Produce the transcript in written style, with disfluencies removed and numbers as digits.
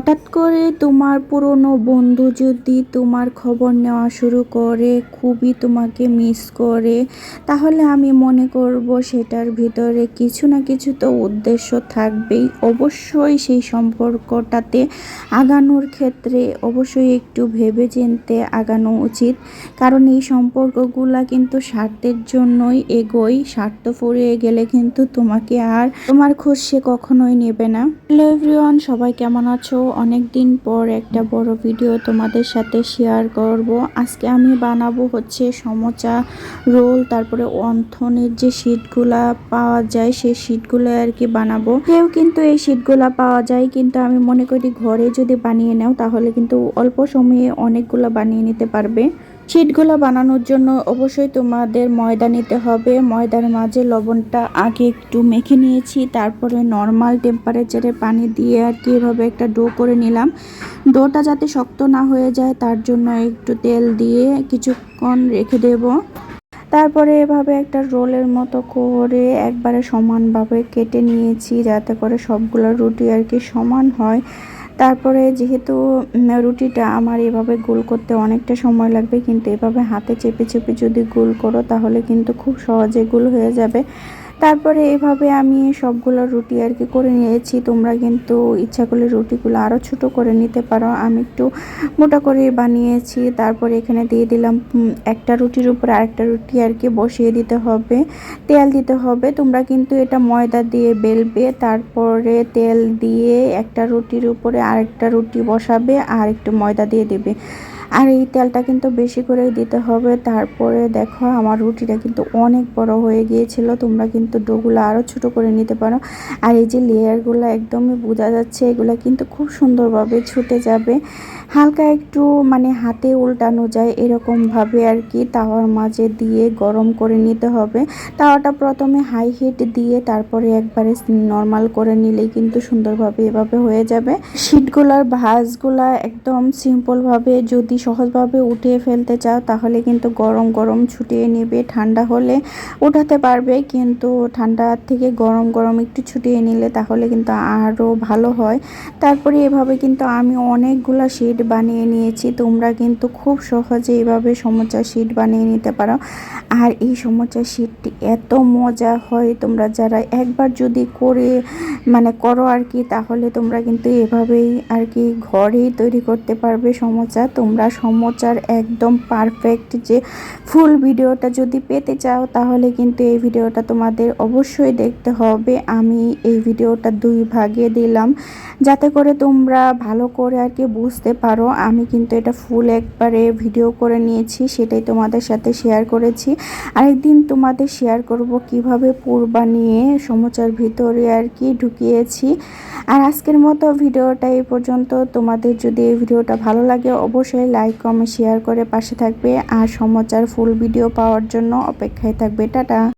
হঠাৎ করে তোমার পুরনো বন্ধু যদি তোমার খবর নেওয়া শুরু করে, খুবই তোমাকে মিস করে, তাহলে আমি মনে করব সেটার ভিতরে কিছু না কিছু তো উদ্দেশ্য থাকবেই। অবশ্যই সেই সম্পর্কটাতে আগানোর ক্ষেত্রে অবশ্যই একটু ভেবেচিন্তে আগানো উচিত, কারণ এই সম্পর্কগুলা কিন্তু স্বার্থের জন্যই এগোয়। স্বার্থ ফুরিয়ে গেলে কিন্তু তোমাকে আর তোমার খোঁজ সে কখনোই নেবে না। হ্যালো এভরিওয়ান, সবাই কেমন আছো? অনেক দিন পর একটা বড় ভিডিও তোমাদের সাথে শেয়ার করব। আজকে আমি বানাবো হচ্ছে সমোচা রোল, তারপরে অন্থনের যে শীটগুলা পাওয়া যায় সেই শীটগুলো আর কি বানাবো। কেউ কিন্তু এই শীটগুলা পাওয়া যায়, কিন্তু আমি মনে করি ঘরে যদি বানিয়ে নাও তাহলে কিন্তু অল্প সময়ে অনেকগুলো বানিয়ে নিতে পারবে। শীটগুলো বানানোর জন্য অবশ্যই তোমাদের ময়দা নিতে হবে। ময়দার মাঝে লবণটা আগে একটু মেখে নিয়েছি, তারপরে নর্মাল টেম্পারেচারে পানি দিয়ে আর কি এভাবে একটা ডো করে নিলাম। ডোটা যাতে শক্ত না হয়ে যায় তার জন্য একটু তেল দিয়ে কিছুক্ষণ রেখে দেব। তারপরে এভাবে একটা রোলের মতো করে একবারে সমানভাবে কেটে নিয়েছি, যাতে করে সবগুলো রুটি আর কি সমান হয়। তারপরে যেহেতু রুটিটা আমার এভাবে গোল করতে অনেকটা সময় লাগবে, কিন্তু এভাবে হাতে চেপে চেপে যদি গোল করো তাহলে কিন্তু খুব সহজে গোল হয়ে যাবে। তারপরে এভাবে আমি সবগুলো রুটি আর কি করে নিয়েছি। তোমরা কিন্তু ইচ্ছা করলে রুটিগুলো আরও ছোট করে নিতে পারো, আমি একটু মোটা করে বানিয়েছি। তারপরে এখানে দিয়ে দিলাম একটা রুটির উপর আরেকটা রুটি আর কি বসিয়ে দিতে হবে, তেল দিতে হবে। তোমরা কিন্তু এটা ময়দা দিয়ে বেলবে, তারপরে তেল দিয়ে একটা রুটির উপরে আরেকটা রুটি বসাবে আর একটু ময়দা দিয়ে দেবে, আর এই তেলটা কিন্তু বেশি করে দিতে হবে। তারপরে দেখো আমার রুটিটা কিন্তু অনেক বড় হয়ে গিয়েছিল। তোমরা কিন্তু ডোগুলো আরও ছোট করে নিতে পারো। আর এই যে লেয়ারগুলো একদমই বোঝা যাচ্ছে, এগুলো কিন্তু খুব সুন্দরভাবে ছুটে যাবে। হালকা একটু মানে হাতে উল্টানো যায় এরকমভাবে আর কি তাওয়ার মাঝে দিয়ে গরম করে নিতে হবে। তাওয়াটা প্রথমে হাই হিট দিয়ে তারপরে একবারে নর্মাল করে নিলেই কিন্তু সুন্দরভাবে এভাবে হয়ে যাবে। শীটগুলার ভাঁজগুলা একদম সিম্পলভাবে যদি সহজভাবে উঠিয়ে ফেলতে চাও তাহলে কিন্তু গরম গরম ছুটিয়ে নেবে, ঠান্ডা হলে উঠাতে পারবে, কিন্তু ঠান্ডার থেকে গরম গরম একটু ছুটিয়ে নিলে তাহলে কিন্তু আরও ভালো হয়। তারপরে এভাবে কিন্তু আমি অনেকগুলো শীট বানিয়ে নিয়েছি। তোমরা কিন্তু খুব সহজে এভাবে সমোচা শীট বানিয়ে নিতে পারো। আর এই সমোচা শীটটি এত মজা হয়, তোমরা যারা একবার যদি করো আর কি, তাহলে তোমরা কিন্তু এভাবেই আর কি ঘরেই তৈরি করতে পারবে সমোচা। তোমরা সমোচার একদম পারফেক্ট যে ফুল ভিডিওটা যদি পেতে চাও তাহলে কিন্তু এই ভিডিওটা তোমাদের অবশ্যই দেখতে হবে। আমি এই ভিডিওটা 2 ভাগে দিলাম যাতে করে তোমরা ভালো করে আর কি বুঝতে পারো। আমি কিন্তু এটা ফুল একবারে ভিডিও করে নিয়েছি, সেটাই তোমাদের সাথে শেয়ার করেছি। আরেকদিন তোমাদের শেয়ার করব কিভাবে পুর বানিয়ে সমোচার ভিতরে আর কি ঢুকিয়েছি। আর আজকের মতো ভিডিওটা এই পর্যন্ত। তোমাদের যদি এই ভিডিওটা ভালো লাগে অবশ্যই লাইক কমেন্ট শেয়ার করে পাশে থাকবে, আর সমোচার ফুল ভিডিও পাওয়ার জন্য অপেক্ষায় থাকবে। টাটা।